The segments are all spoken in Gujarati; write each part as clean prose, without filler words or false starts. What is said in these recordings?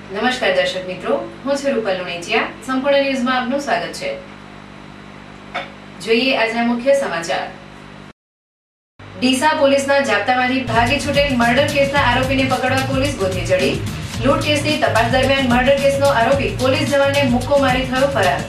નમસ્કાર દર્શક મિત્રો, હું છું રૂપલ લુણેચિયા। સંપૂર્ણ ન્યૂઝમાં આપનું સ્વાગત છે। જોઈએ આજના મુખ્ય સમાચાર। ડીસા પોલીસના જાપ્તામાંથી ભાગી છૂટેલ મર્ડર કેસના આરોપીને પકડવા પોલીસ ગોથે ચડી। લૂંટ કેસની તપાસ દરમિયાન મર્ડર કેસનો આરોપી પોલીસ જવાનને મુક્કો મારી થયો ફરાર।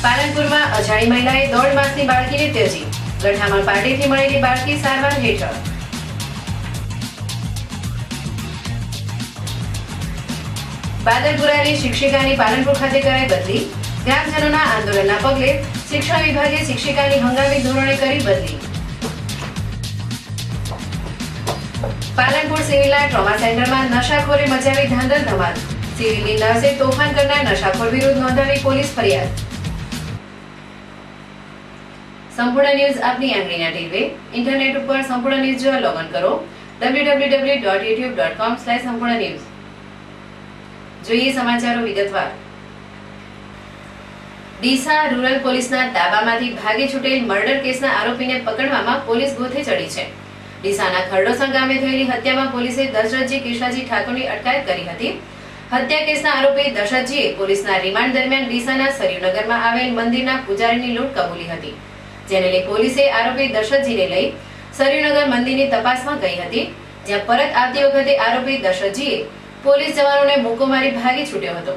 પાલનપુરમાં અજાણી મહિલાએ 1.5 માસની બાળકીને ત્યજી। ગઠામણ પાર્ટીથી મળેલી બાળકી સારવાર હેઠળ। બાદલપુરાની શિક્ષિકાની પાલનપુર ખાતે કરાઈ બદલી। ગ્રામજનોના આંદોલનના પગલે શિક્ષણ વિભાગે શિક્ષિકાની હંગામી ધોરણે કરી બદલી। પાલનપુર સિવિલના ટ્રોમા સેન્ટરમાં નશાખોરી મચાવી ધાંધલ ધમાલ। સિવિલની નર્સે તોફાન કરનાર નશાખોર વિરુદ્ધ નોંધાવી પોલીસ ફરિયાદ। સંપૂર્ણ ન્યૂઝ આપની આંગળીના ટેરવે। ઇન્ટરનેટ ઉપર સંપૂર્ણ ન્યૂઝ જોવા લોગન કરો www.youtube.com/સંપૂર્ણ ન્યૂઝ। જોઈએ સમાચારો વિગતવાર। ડીસા રૂરલ પોલીસના તાબામાંથી ભાગી છૂટેલ મર્ડર કેસના આરોપીને પકડવામાં પોલીસ ગોથે ચડી છે। ડીસાના ખરડોસણ ગામે થયેલી હત્યામાં પોલીસે દશરથજી કેશાજી ઠાકોરની અટકાયત કરી હતી। હત્યા કેસના આરોપી દશરથજીએ પોલીસના રિમાન્ડ દરમિયાન ડીસાના સરયુનગરમાં આવેલ મંદિરના પૂજારીની લૂંટ કબૂલી હતી, જેને લઈ પોલીસે આરોપી દશરથજીને લઈ સરયુનગર મંદિરની તપાસમાં ગઈ હતી, જ્યાં પરત આવતી વખતે આરોપી દશરથજીએ પોલીસ જવાનોને મુક્કો મારી ભાગી છૂટ્યો હતો।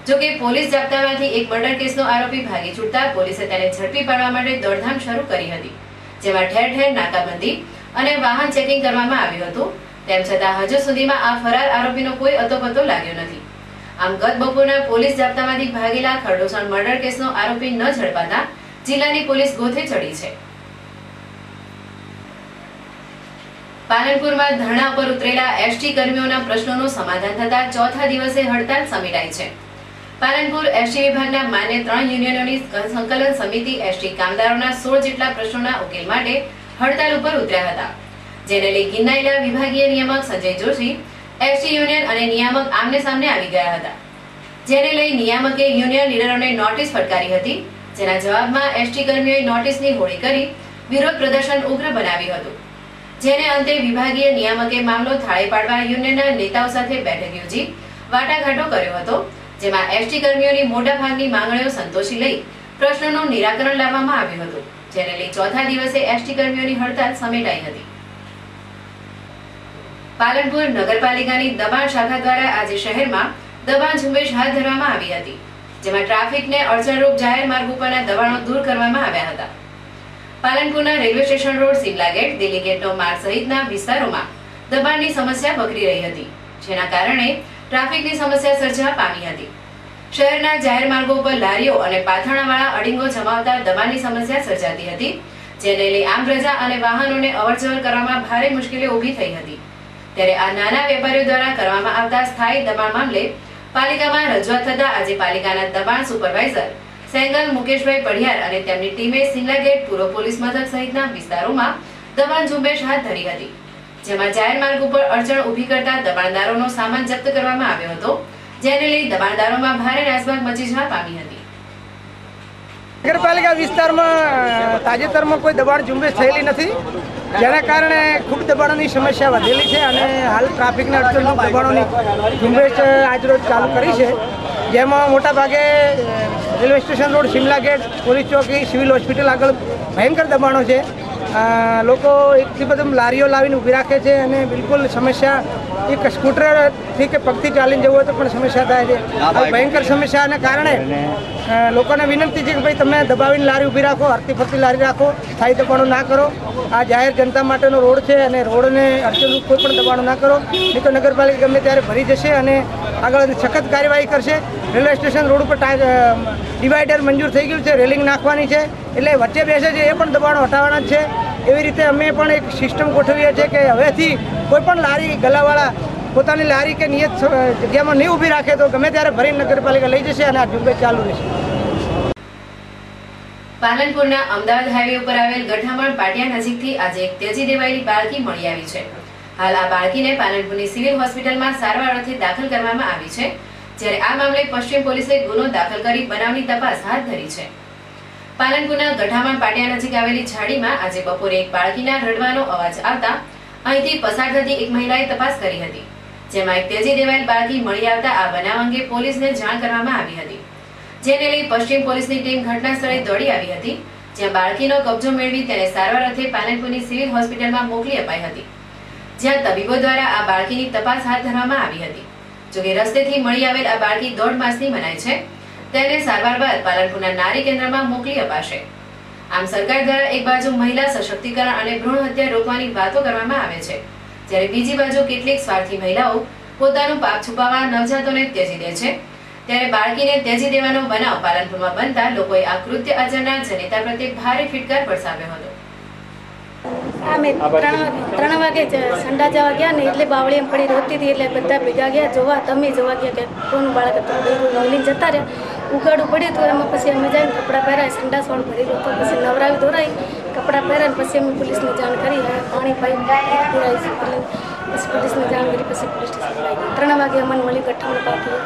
જો કે પોલીસ જાપ્તામાંથી એક મર્ડર કેસનો આરોપી ભાગી છૂટતા પોલીસે તેને ઝડપી પાડવા માટે દોડધામ શરૂ કરી હતી, જેમાં ઠેર ઠેર નાકાબંધી અને વાહન ચેકિંગ કરવામાં આવ્યું હતું। તેમ છતાં હજુ સુધીમાં આ ફરાર આરોપીનો કોઈ અતોપતો લાગ્યો નથી। આમ ગત બપોરના પોલીસ જાપ્તામાંથી ભાગેલા ખરડોસણ મર્ડર કેસનો આરોપી ન ઝડપાતા જિલ્લાની પોલીસ ગોથે ચડી છે। પાલનપુરમાં ધરણા પર ઉતરેલા એસટી કર્મીઓના પ્રશ્નોનું સમાધાન થતા ચોથા દિવસે હડતાલ સમેટાઈ છે। પાલનપુર એસટી વિભાગના માન્ય 3 યુનિયનોની સંકલન સમિતિ એસટી કામદારોના 16 જેટલા પ્રશ્નોના ઉકેલ માટે હડતાલ ઉપર ઉતર્યા હતા, જેને લઈ ગિરનાયેલા વિભાગીય નિયામક સંજય જોશી, એસટી યુનિયન અને નિયામક આમને સામને આવી ગયા હતા, જેને લઈ નિયામકે યુનિયન લીડરોને નોટિસ ફટકારી હતી, જેના જવાબમાં એસટી કર્મીઓએ નોટિસની હોળી કરી વિરોધ પ્રદર્શન ઉગ્ર બનાવ્યું હતું, જેને અંતે વિભાગીય નિયામકે મામલો થાળે પાડવા યુનિયનના નેતાઓ સાથે બેઠક યોજી વાટાઘાટો કર્યો હતો, જેમાં એસટી કર્મીઓની મોટાભાગની માંગણીઓ સંતોષી લઈ પ્રશ્નોનું નિરાકરણ લાવવામાં આવ્યું હતું, જેને લઈ ચોથા દિવસે એસટી કર્મીઓની હડતાલ સમેટાઈ હતી। પાલનપુર નગરપાલિકાની દબાણ શાખા દ્વારા આજે શહેરમાં દબાણ ઝુંબેશ હાથ ધરવામાં આવી હતી, જેમાં ટ્રાફિકને અડચણરૂપ જાહેર માર્ગ ઉપરના દબાણો દૂર કરવામાં આવ્યા હતા। પાલનપુરના railway station road, Shimla gate, Delhi ગેટનો માર્ગ સહિતના વિસ્તારોમાં દબાણની સમસ્યા વકરી રહી હતી, જેના કારણે ટ્રાફિકની સમસ્યા સર્જાવા પામી હતી। શહેરના જાહેર માર્ગો પર લારીઓ અને પાથરણાવાળા અડીંગો જમાવતા દબાણની સમસ્યા સર્જાતી હતી, જેને લઈ આમ પ્રજા અને વાહનોને અવરજવર કરવામાં ભારે મુશ્કેલી ઊભી થઈ હતી। ત્યારે આ નાના વેપારીઓ દ્વારા કરવામાં આવતા સ્થાયી દબાણ મામલે પાલિકામાં રજૂઆત થતા આજે પાલિકાના દબાણ સુપરવાઇઝર સેંગલ મુકેશભાઈ પઢિયાર અને તેમની ટીમે સિમલા ગેટ, પૂર્વ પોલીસ મથક સહિતના વિસ્તારોમાં દબાણ ઝુંબેશ હાથ ધરી હતી, જેમાં જાહેર માર્ગ ઉપર અડચણ ઊભી કરતા દબાણદારોનો સામાન જપ્ત કરવામાં આવ્યો હતો, જેને લઈ દબાણદારોમાં ભારે નાસભાગ મચી જવા પામી હતી। નગરપાલિકા વિસ્તારમાં તાજેતરમાં કોઈ દબાણ ઝુંબેશ થયેલી નથી, જેના કારણે ખૂબ દબાણોની સમસ્યા વધેલી છે અને હાલ ટ્રાફિકના અડચણરૂપ દબાણોની ઝુંબેશ આજરોજ ચાલુ કરી છે, જેમાં મોટાભાગે railway station road, Shimla gate, police ચોકી, સિવિલ હોસ્પિટલ આગળ ભયંકર દબાણો છે। લોકો એકથી બધું લારીઓ લાવીને ઊભી રાખે છે અને બિલકુલ સમસ્યા એક સ્કૂટરથી કે પગથી ચાલીને જવું હોય તો પણ સમસ્યા થાય છે। આ ભયંકર સમસ્યાના કારણે લોકોને વિનંતી છે કે ભાઈ તમે દબાવીને લારી ઊભી રાખો, હરતી ફરતી લારી રાખો, સ્થાયી દબાણો ના કરો। આ જાહેર જનતા માટેનો રોડ છે અને રોડને અડચણરૂપ કોઈ પણ દબાણો ના કરો, નહીં તો નગરપાલિકા ગમે ત્યારે ભરી જશે અને આગળ સખત કાર્યવાહી કરશે। રેલવે સ્ટેશન રોડ ઉપર ડિવાઈડર મંજૂર થઈ ગયું છે, રેલિંગ નાખવાની છે, એટલે વચ્ચે બેસે છે એ પણ દબાણો હટાવવાના જ છે। એવી રીતે અમે પણ એક સિસ્ટમ ગોઠવીએ છીએ કે હવેથી કોઈ પણ લારી ગલાવાળા પોતાની લારી કે નિયત જગ્યામાં નહીં ઊભી રાખે તો ગમે ત્યારે ભરીને નગરપાલિકા લઈ જશે અને આ ઝુંબેશ ચાલુ રહેશે। પાલનપુરના અમદાવાદ હાઈવે ઉપર આવેલ ગઠામણ પાટિયા નજીકથી આજે એક ત્યજી દેવાયેલી બાળકી મળી આવી છે। હાલ આ બાળકીને પાલનપુરની સિવિલ હોસ્પિટલમાં સારવાર અર્થે દાખલ કરવામાં આવી છે, જ્યારે આ મામલે પશ્ચિમ પોલીસે ગુનો દાખલ કરી બનાવની તપાસ હાથ ધરી છે। પાલનપુરના ગઠામણ પાટિયા નજીક આવેલી ઝાડીમાં આજે બપોરે એક બાળકીના રડવાનો અવાજ આવતા અહીંથી પસાર થતી એક મહિલાએ તપાસ કરી હતી, જેમાં એક ત્યજી દેવાયેલ બાળકી મળી આવતા આ બનાવ અંગે પોલીસને જાણ કરવામાં આવી હતી, જેને લઈ પશ્ચિમ પોલીસની ટીમ ઘટના સ્થળે દોડી આવી હતી, જ્યાં બાળકીનો કબજો મેળવી તેને સારવાર અર્થે પાલનપુરની સિવિલ હોસ્પિટલમાં મોકલી અપાઈ હતી, જ્યાં તબીબો દ્વારા આ બાળકીની તપાસ હાથ ધરવામાં આવી હતી. જોકે રસ્તેથી મળી આવેલ આ બાળકી 1.5 માસની મનાય છે. તેને સારવાર બાદ પાલનપુરના નારી કેન્દ્રમાં મોકલી અપાશે. આમ સરકાર દ્વારા એક બાજુ મહિલા સશક્તિકરણ અને ભ્રૂણ હત્યા રોકવાની વાતો કરવામાં આવે છે, જ્યારે બીજી બાજુ કેટલીક સ્વાર્થી મહિલાઓ પોતાનું પાપ છુપાવવા નવજાતોને ત્યજી દે છે. ત્યારે બાળકીને ત્યજી દેવાનો બનાવ પાલનપુરમાં બનતા લોકોએ આ કૃત્ય આચરનાર જનેતા પ્રત્યે ભારે ફિટકાર વરસાવ્યો હતો. અમે 3 વાગે સંડા જવા ગયા ને એટલે બાવળી એમ પડી રોતી હતી, એટલે બધા ભેગા ગયા જોવા. તમે જોવા ગયા કે કોનું બાળક હતું, મિલીને જતા રહ્યા. ઉગાડું પડ્યું હતું, એમાં પછી અમે જઈને કપડાં પહેરાય, સંડા સોણ ભરી ગયો, પછી નવરાવી દોરાઈ કપડાં પહેરાય, પછી અમે પોલીસને જાણ કરી, પાણી પાઈ પુરાઈ, પછી પોલીસને જાણ કરી, પછી પોલીસ સ્ટેશન લાવી. 3 વાગે અમને મળી ગઠ્ઠામાં પાકી.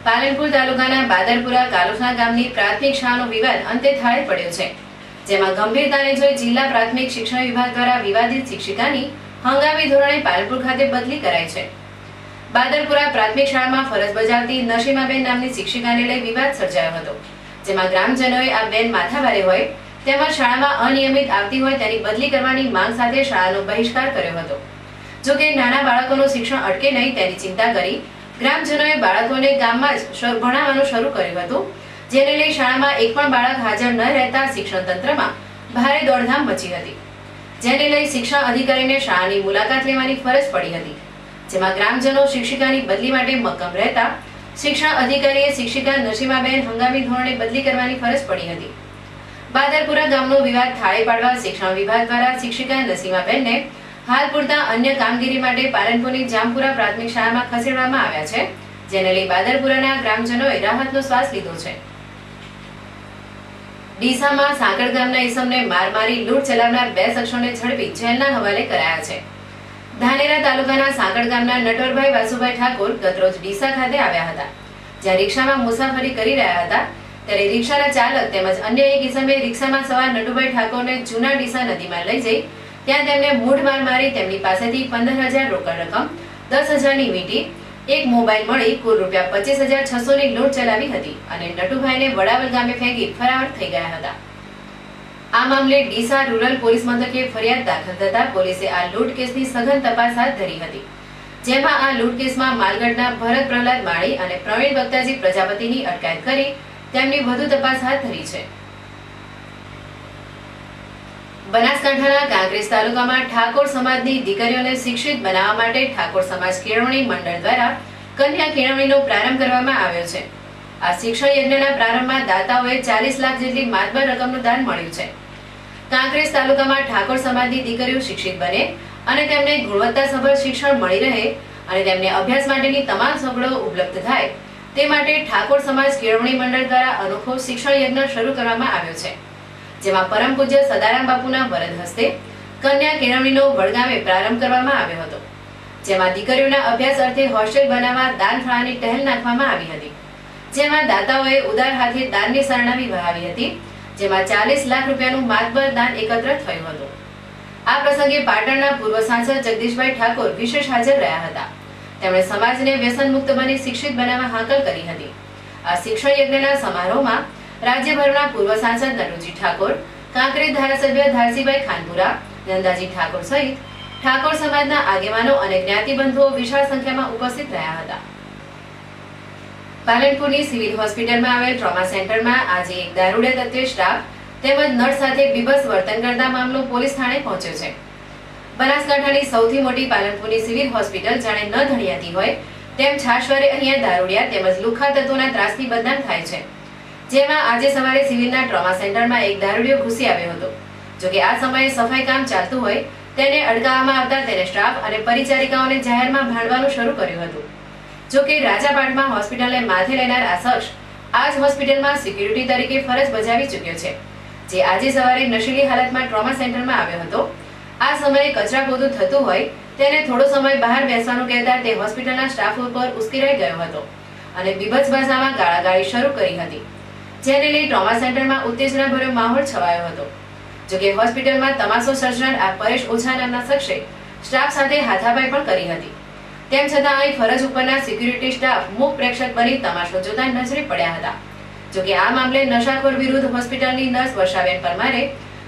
પાલનપુર તાલુકાના બાદરપુરા કાલુસા ગામની પ્રાથમિક શાળાનો વિવાદ અંતે થાળે પડ્યો છે, જેમાં ગંભીરતાને જોઈ જિલ્લા પ્રાથમિક શિક્ષણ વિભાગ દ્વારા વિવાદિત શિક્ષિકાની હંગામી ધોરણે પાલનપુર ખાતે બદલી કરાઈ છે. બાદરપુરા પ્રાથમિક શાળામાં ફરજ બજાવતી નશીમાબેન નામની શિક્ષિકાને લઈ વિવાદ સર્જાયો હતો, જેમાં ગ્રામજનોએ આ બેન માથાભારે હોય તેમજ શાળામાં અનિયમિત આવતી હોય તેની બદલી કરવાની માંગ સાથે શાળાનો બહિષ્કાર કર્યો હતો. જોકે નાના બાળકોનું શિક્ષણ અટકે નહીં તેની ચિંતા કરી ગ્રામજનોએ બાળકોને ગામમાં જ ભણાવવાનું શરૂ કર્યું હતું, જેને લઈ શાળામાં એક પણ બાળક હાજર ન રહેતા શિક્ષણ તંત્રમાં ભારે દોડધામ મચી હતી, જેને લઈ શિક્ષણ અધિકારીને શાળાની મુલાકાત લેવાની ફરજ પડી હતી, જેમાં ગ્રામજનો શિક્ષિકાની બદલી માટે મક્કમ રહેતા શિક્ષણ અધિકારીએ શિક્ષિકા નશીમાબેન હંગામી ધોરણે બદલી કરવાની ફરજ પડી હતી. બાદરપુરા ગામનો વિવાદ થાળે પાડવા શિક્ષણ વિભાગ દ્વારા શિક્ષિકા નશીમાબેનને હાલ પૂરતા અન્ય કામગીરી માટે પાલનપુરની જામપુરા પ્રાથમિક શાળામાં ખસેડવામાં આવ્યા છે, જેને લઈ બાદરપુરાના ગ્રામજનોએ રાહતનો શ્વાસ લીધો છે. ડીસામાં સાંકળ ગામના ઈસમને માર મારી લૂંટ ચલાવનાર 2 શખ્સોને ઝડપી જેલના હવાલે કરાયા છે. ધાનેરા તાલુકાના સાંકળ ગામના નટવરભાઈ વાસુભાઈ ઠાકોર ગતરોજ ડીસા ખાતે આવ્યા હતા, જ્યાં રિક્ષામાં મુસાફરી કરી રહ્યા હતા, ત્યારે રિક્ષાના ચાલક તેમજ અન્ય એક ઈસમે રિક્ષામાં સવાર નટુભાઈ ઠાકોરને જૂના ડીસા નદીમાં લઈ જઈ ત્યાં તેમને મૂઢ માર મારી તેમની પાસેથી 15,000 રોકડ રકમ, 10,000ની વીંટી, એક મોબાઈલ મળી કુલ ₹25,600ની લૂંટ ચલાવી હતી અને નટુભાઈને વડાવલ ગામે ફેંકી ફરાર થઈ ગયા હતા. આ મામલે ડીસા રૂરલ પોલીસ મથકે ફરિયાદ દાખલ થતા પોલીસે આ લૂંટ કેસની સઘન તપાસ હાથ ધરી હતી, જેમાં આ લૂંટ કેસમાં માલગઢના ભરત પ્રહલાદ માળી અને પ્રવીણ બક્તાજી પ્રજાપતિની અટકાયત કરી તેમની વધુ તપાસ હાથ ધરી છે. બનાસકાંઠાના કાંકરેજ તાલુકામાં ઠાકોર સમાજની દીકરીઓને શિક્ષિત બનાવવા માટે ઠાકોર સમાજ કેળવણી મંડળ દ્વારા કન્યા કેળવણીનો પ્રારંભ કરવામાં આવ્યો છે. આ શિક્ષણ યજ્ઞના પ્રારંભમાં દાતાઓએ 40 લાખ જેટલી માતબર રકમનું દાન મળ્યું છે. કાંકરેજ તાલુકામાં ઠાકોર સમાજની દીકરીઓ શિક્ષિત બને અને તેમને ગુણવત્તાસભર શિક્ષણ મળી રહે અને તેમને અભ્યાસ માટેની તમામ સગવડો ઉપલબ્ધ થાય તે માટે ઠાકોર સમાજ કેળવણી મંડળ દ્વારા અનોખો શિક્ષણ યજ્ઞ શરૂ કરવામાં આવ્યો છે, જેમાં પરમ પૂજ્ય સદારામ બાપુના વરદ હસ્તે કન્યા કેળવણીનો વડગામે પ્રારંભ કરવામાં આવ્યો હતો, જેમાં દીકરીઓના અભ્યાસ અર્થે હોસ્ટેલ બનાવવા દાન ફાળાની ટહેલ નાખવામાં આવી હતી, જેમાં દાતાઓએ ઉદાર હાથે દાનની સરણાવી વહાવી હતી, જેમાં 40 લાખ રૂપિયાનું માતબર દાન એકત્ર થયું હતું. આ પ્રસંગે પાટણના પૂર્વ સાંસદ જગદીશભાઈ ઠાકોર વિશેષ હાજર રહ્યા હતા. તેમણે સમાજને વ્યસન મુક્ત બની શિક્ષિત બનાવવા હાકલ કરી હતી. આ શિક્ષણ યજ્ઞના સમારોહમાં રાજ્યભરના પૂર્વ સાંસદ નટુજી ઠાકોર, કાંકરેજ ધારાસભ્ય ધારસીભાઈ ખાનપુરા, નંદાજી ઠાકોર સહિત ઠાકોર સમાજના આગેવાનો અને જ્ઞાતિબંધુઓ વિશાળ સંખ્યામાં ઉપસ્થિત રહ્યા હતા. પાલનપુરની સિવિલ હોસ્પિટલમાં આવેલ ટ્રોમા સેન્ટરમાં આજે એક દારૂડિયા તત્વે સ્ટાફ તેમજ નર્સ સાથે બીભત્સ વર્તન કરતા મામલો પોલીસ થાણે પહોંચ્યો છે. બનાસકાંઠાની સૌથી મોટી પાલનપુરની સિવિલ હોસ્પિટલ જાણે ન ધણિયાતી હોય તેમ છાશવારે અહીંયા દારૂડિયા તેમજ લુખ્ખા તત્વોના ત્રાસથી બદનામ થાય છે, જેમાં આજે સવારે સિવિલના ટ્રોમા સેન્ટરમાં એક દારૂડિયો ઘૂસી આવ્યો હતો. જોકે આ સમયે સફાઈ કામ ચાલતું હોય તેને અડકાવવામાં આવતા તેને સ્ટાફ અને પરિચારિકાઓને જાહેરમાં ભાંડવાનું શરૂ કર્યું હતું. જોકે રાજાપાટમાં હોસ્પિટલને માથે લેનાર આ શખ્સ આ જ હોસ્પિટલમાં સિક્યુરિટી તરીકે ફરજ બજાવી ચૂક્યો છે, જે આજે સવારે નશીલી હાલતમાં ટ્રોમા સેન્ટરમાં આવ્યો હતો. આ સમયે કચરા પોતું થતું હોય તેને થોડો સમય બહાર બેસવાનું કહેતા તે હોસ્પિટલના સ્ટાફ ઉપર ઉશ્કેરાઈ ગયો હતો અને બીભત્સ ભાષામાં ગાળાગાળી શરૂ કરી હતી, જેને લઈ ટ્રોમા સેન્ટરમાં ઉત્તેજનાભર્યો માહોલ છવાયો હતો. જોકે હોસ્પિટલમાં તમાશો સર્જનાર આ પરેશ ઓઝા નામના શખ્સે સ્ટાફ સાથે હાથાપાઈ પણ કરી હતી. તેમ છતાં અહીં ફરજ ઉપરના સિક્યુરિટી સ્ટાફ મૂક પ્રેક્ષક બની તમાશો જોતા નજરે પડ્યા હતા. જોકે આ મામલે નશાખોર વિરુદ્ધ હોસ્પિટલની નર્સ વર્ષાબેન પરમારે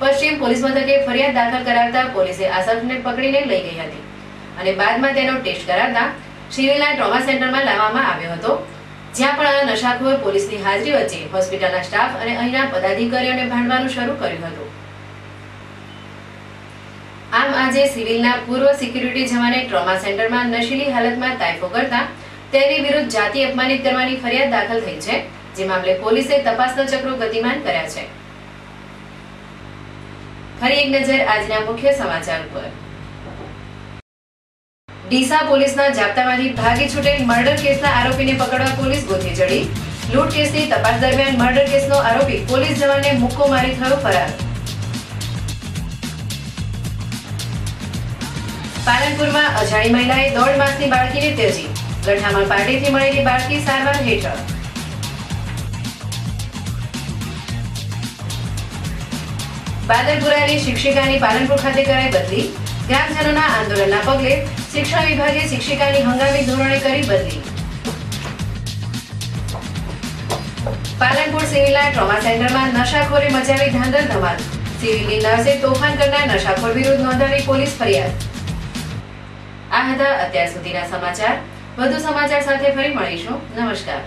પશ્ચિમ પોલીસ મથકે ફરિયાદ દાખલ કરાવતા પોલીસે આ શખ્સને પકડીને લઈ ગઈ હતી અને બાદમાં તેનો ટેસ્ટ કરાવતા સિવિલના ટ્રોમા સેન્ટરમાં લાવવામાં આવ્યો હતો, જ્યાં પણ આ નશાખોર પોલીસની હાજરી વચ્ચે હોસ્પિટલના સ્ટાફ અને અહીંના પદાધિકારીઓને ભાંડવાનું શરૂ કર્યું હતું. આમ આજે સિવિલના પૂર્વ સિક્યુરિટી જવાને ટ્રોમા સેન્ટરમાં નશીલી હાલતમાં તાયફો કરતા તેની વિરુદ્ધ જાતિ અપમાનિત કરવાની ફરિયાદ દાખલ થઈ છે, જે મામલે પોલીસે તપાસના ચક્રો ગતિમાન કર્યા છે. ફરી એક નજર આજના મુખ્ય સમાચાર પર. ડીસા પોલીસના જાપ્તામાંથી ભાગી છૂટેલ મર્ડર કેસના આરોપીને પકડવા પોલીસ ગોતી ચડી. લૂંટ કેસની તપાસ દરમિયાન મર્ડર કેસનો આરોપી પોલીસ જવાનને મુક્કો મારી થયો ફરાર. પાલનપુરમાં અજાણી મહિલાએ 1.5 માસની બાળકીને ત્યજી. ગઠામણ પાર્ટીથી મળેલી બાળકી સારવાર હેઠળ. બાદરપુરાની શિક્ષિકાની પાલનપુર ખાતે કરાઈ બદલી. ગ્રામજનોના આંદોલનના પગલે શિક્ષણ વિભાગે શિક્ષિકાની હંગામી ધોરણે કરી બદલી. પાલનપુર સિવિલના ટ્રોમા સેન્ટરમાં નશાખોરે મચાવી ધાંધર ધમાલ. સિવિલની નર્સે તોફાન કરનાર નશાખોર વિરુદ્ધ નોંધાવી પોલીસ ફરિયાદ. આ હતા અત્યાર સુધીના સમાચાર. વધુ સમાચાર સાથે ફરી મળીશું. નમસ્કાર.